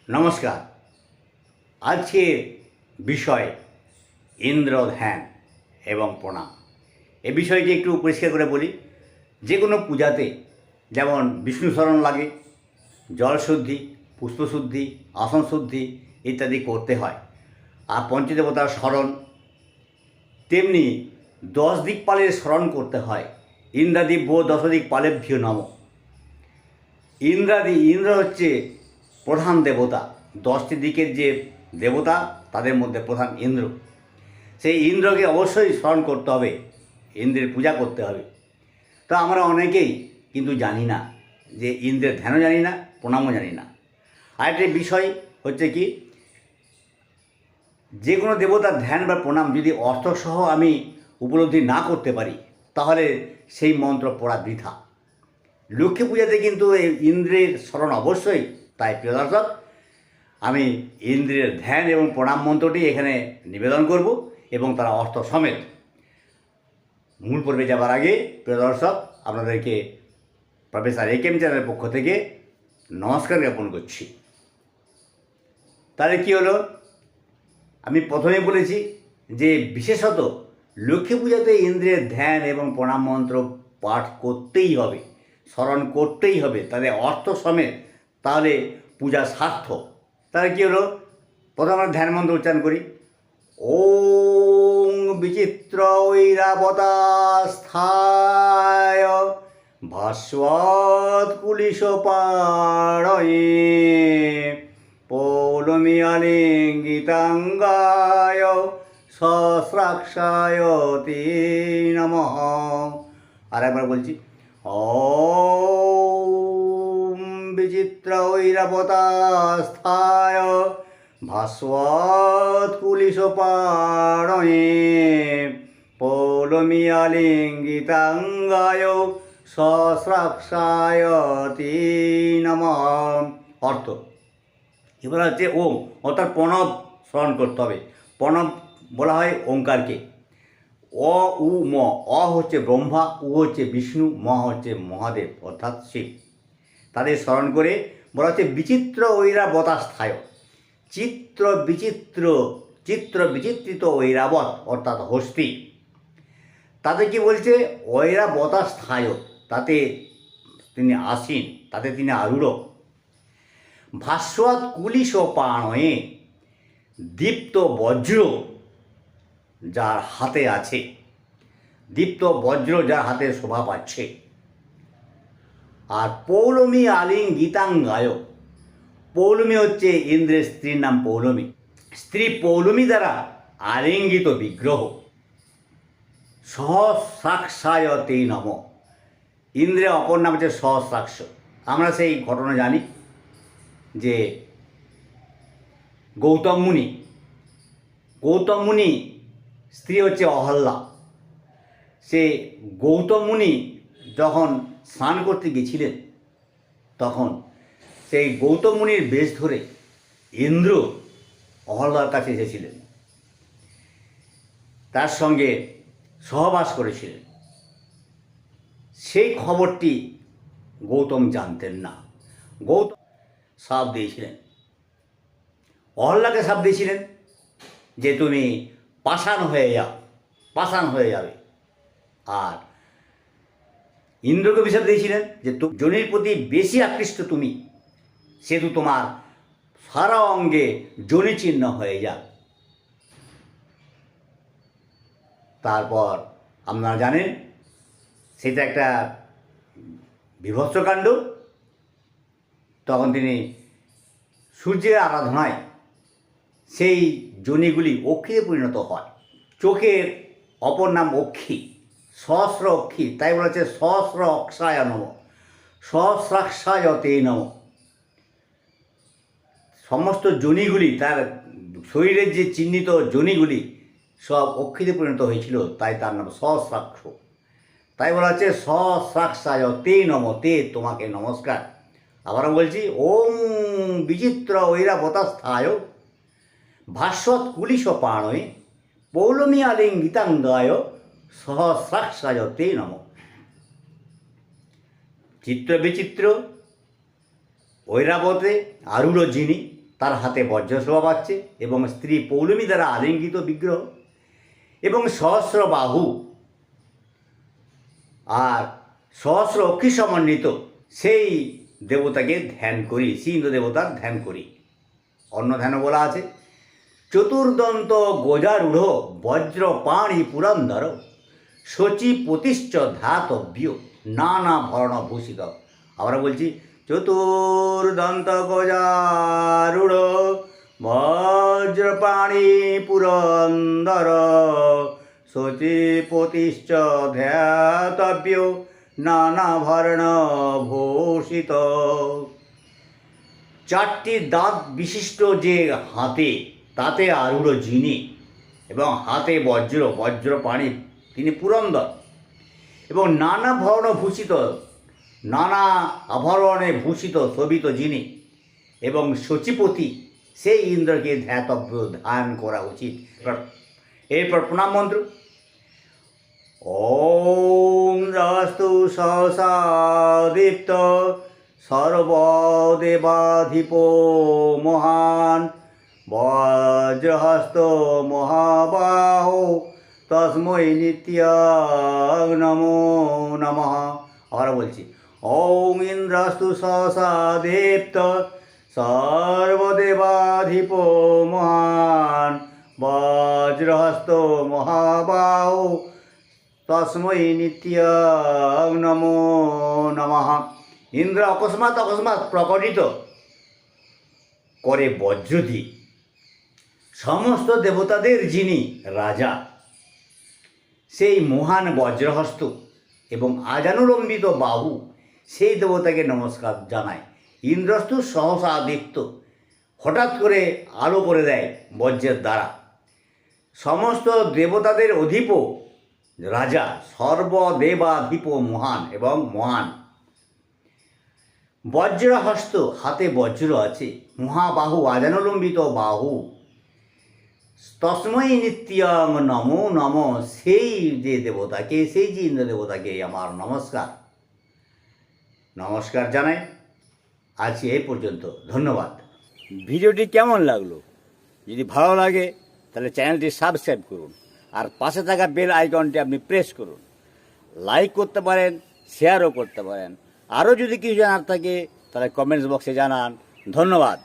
নমস্কার। আজকের বিষয় ইন্দ্র ধ্যান এবং প্রণাম। এ বিষয়টি একটু পরিষ্কার করে বলি। যে কোনো পূজাতে যেমন বিষ্ণু স্মরণ লাগে, জল শুদ্ধি, পুষ্পশুদ্ধি, আসন শুদ্ধি ইত্যাদি করতে হয়, আর পঞ্চদেবতার স্মরণ, তেমনি 10 দিকপালের স্মরণ করতে হয়। ইন্দ্রাদিব্য দশদিকপালেভ্যো নম। ইন্দ্র হচ্ছে প্রধান দেবতা। 10টি দিকের যে দেবতা তাদের মধ্যে প্রধান ইন্দ্র। সেই ইন্দ্রকে অবশ্যই স্মরণ করতে হবে, ইন্দ্রের পূজা করতে হবে। তো আমরা অনেকেই কিন্তু জানি না, যে ইন্দ্রের ধ্যানও জানি না, প্রণামও জানি না। আরেকটি বিষয় হচ্ছে কি, যে কোনো দেবতার ধ্যান বা প্রণাম যদি অর্থসহ আমি উপলব্ধি না করতে পারি, তাহলে সেই মন্ত্র পড়া বৃথা। লক্ষ্মী পূজাতে কিন্তু এই ইন্দ্রের স্মরণ অবশ্যই। তাই প্রিয় দর্শক, আমি ইন্দ্রের ধ্যান এবং প্রণাম মন্ত্রটি এখানে নিবেদন করব, এবং তারা অর্থ সমেত। মূল পর্বে যাবার আগে প্রিয় দর্শক, আপনাদেরকে প্রফেসর একেএম চ্যানেলের পক্ষ থেকে নমস্কার জ্ঞাপন করছি। তাহলে কী হলো, আমি প্রথমে বলেছি যে বিশেষত লক্ষ্মী পূজাতে ইন্দ্রের ধ্যান এবং প্রণাম মন্ত্র পাঠ করতেই হবে, স্মরণ করতেই হবে, তাদের অর্থ সমেত, তাহলে পূজা সার্থক। তাহলে কী হলো, প্রথমে আমরা ধ্যান মন্ত্র উচ্চারণ করি। ওং বিচিত্র ঐরাবতাস্থায় ভাস্বৎ কুলিশপাড়য়ে পৌলমিয়ালিঙ্গিতাঙ্গায় সহস্রাক্ষায় তে নমঃ। আর একবার বলছি, ওম বিচিত্র ঐরাবতাস্থায় ভাস্বৎ কুলিশপাড়য়ে পৌলমিয়ালিঙ্গিতাঙ্গায় সহস্রাক্ষায় তে নমঃ। অর্থ এবার হচ্ছে ওম, অর্থাৎ প্রণব স্মরণ করতে হবে। প্রণব বলা হয় ওঙ্কারকে। অ উ ম। অ হচ্ছে ব্রহ্মা, উ হচ্ছে বিষ্ণু, ম হচ্ছে মহাদেব অর্থাৎ শিব। তাদের স্মরণ করে বলা হচ্ছে বিচিত্র ঐরাবতাস্থায়। চিত্র বিচিত্রিত ঐরাবত অর্থাৎ হস্তি, তাতে কি বলছে, ঐরাবতাস্থায়, তাতে তিনি আসীন, তাতে তিনি আরূঢ়। ভাস্বৎ কুলিশপাণয়ে, দীপ্ত বজ্র যার হাতে আছে, দীপ্ত বজ্র যার হাতে শোভা পাচ্ছে। আর পৌলমী আলিঙ্গিতাঙ্গায়, পৌলমী হচ্ছে ইন্দ্রের স্ত্রীর নাম পৌলমী। স্ত্রী পৌলমী দ্বারা আলিঙ্গিত বিগ্রহ। সহস্রাক্ষায় তে নমঃ। ইন্দ্রের অপর নাম হচ্ছে সহস্রাক্ষ। আমরা সেই ঘটনা জানি যে গৌতম মুনি স্ত্রী হচ্ছে অহল্যা। সে গৌতম মুনি যখন স্নান করতে গেছিলেন, তখন সেই গৌতম মুনির বেশ ধরে ইন্দ্র অহল্যার কাছে এসেছিলেন, তার সঙ্গে সহবাস করেছিলেন। সেই খবরটি গৌতম জানতেন না। গৌতম শাপ দিয়েছিলেন, অহল্যাকে শাপ দিয়েছিলেন যে তুমি পাষাণ হয়ে যাবে। আর ইন্দ্রকে অভিশাপ দিয়েছিলেন যে যোনির প্রতি বেশি আকৃষ্ট তুমি, সেহেতু তোমার সারা অঙ্গে যোনি চিহ্ন হয়ে যাক। তারপর আপনারা জানেন সেটা একটা বিভৎসকাণ্ড। তখন তিনি সূর্যের আরাধনায় সেই যোনিগুলি অক্ষিতে পরিণত হয়। চোখের অপর নাম অক্ষি, সহস্র অক্ষি, তাই বলা হচ্ছে সহস্র অক্ষায় নমঃ, সহস্রাক্ষায় তে নমঃ। সমস্ত যোনিগুলি, তার শরীরের যে চিহ্নিত যোনিগুলি সব অক্ষিতে পরিণত হয়েছিল, তাই তার নাম সহস্রাক্ষ। তাই বলা হচ্ছে সহস্রাক্ষায় তে নমঃ, তে তোমাকে নমস্কার। আবারও বলছি, ওম বিচিত্র ঐরাবতাস্থায় ভাস্বৎ কুলিশপাণয়ে পৌলমী আলিঙ্গিতাঙ্গায় সহস্রাক্ষায় তে নমঃ। চিত্র বিচিত্র ঐরাবতে আরূঢ় যিনি, তার হাতে বজ্রশোভা পাচ্ছে এবং স্ত্রী পৌলমী দ্বারা আলিঙ্গিত বিগ্রহ এবং সহস্র বাহু আর সহস্র অক্ষি সমন্বিত সেই দেবতাকে ধ্যান করি, সেই ইন্দ্র দেবতার ধ্যান করি। অন্য ধ্যানও বলা আছে, চতুর্দন্ত গজারূঢ় বজ্রপাণি পুরন্দর শচী প্রতিশ্চ ধাতব্য নানা ভরণভূষিত। আমরা বলছি, চতুর্দন্ত গজারূঢ় বজ্রপাণি পুরন্দর শচী প্রতিশ্চ ধাতব্য নানা ভরণভূষিত। চারটি দাঁত বিশিষ্ট যে হাতে, তাতে আরূঢ় যিনি এবং হাতে বজ্রপাণি তিনি পুরন্দর এবং নানা ভরণভূষিত, নানা আভরণে ভূষিত শোভিত যিনি এবং শচীপতি, সেই ইন্দ্রকে ধ্যাতব্য, ধ্যান করা উচিত। এরপর প্রণাম মন্ত্র, ওম রাস্তু সহসা দীপ্ত সর্বদেবাধিপো মহান বজ্রহস্ত মহাবাহো তস্मै নিত্যাং নমো নমঃ। আবার বলছি, ওম ইন্দ্রাস্তু সহসা দীপ্ত সর্বদেবাধিপো মহান বজ্রহস্ত মহাবাহো তস্मै নিত্যাং নমো নমঃ। ইন্দ্র অকস্মাৎ প্রকটিত করে বজ্রদি সমস্ত দেবতাদের যিনি রাজা, সেই মহান বজ্রহস্ত এবং আজানুলম্বিত বাহু, সেই দেবতাকে নমস্কার জানায়। ইন্দ্রস্তু সহসা দীপ্ত, হঠাৎ করে আলো করে দেয় বজ্রের দ্বারা। সমস্ত দেবতাদের অধিপ রাজা, সর্বদেবাধিপ মহান এবং মহান। বজ্রহস্ত, হাতে বজ্র আছে, মহাবাহু আজানুলম্বিত বাহু, তস্मै নিত্যাং নমো নমঃ, সেই যে দেবতাকে, সেই যে ইন্দ্র দেবতাকে আমার নমস্কার জানাই। আজ এই পর্যন্ত, ধন্যবাদ। ভিডিওটি কেমন লাগলো? যদি ভালো লাগে তাহলে চ্যানেলটি সাবস্ক্রাইব করুন আর পাশে থাকা বেল আইকনটি আপনি প্রেস করুন। লাইক করতে পারেন, শেয়ারও করতে পারেন। আরও যদি কিছু জানার থাকে তাহলে কমেন্টস বক্সে জানান। ধন্যবাদ।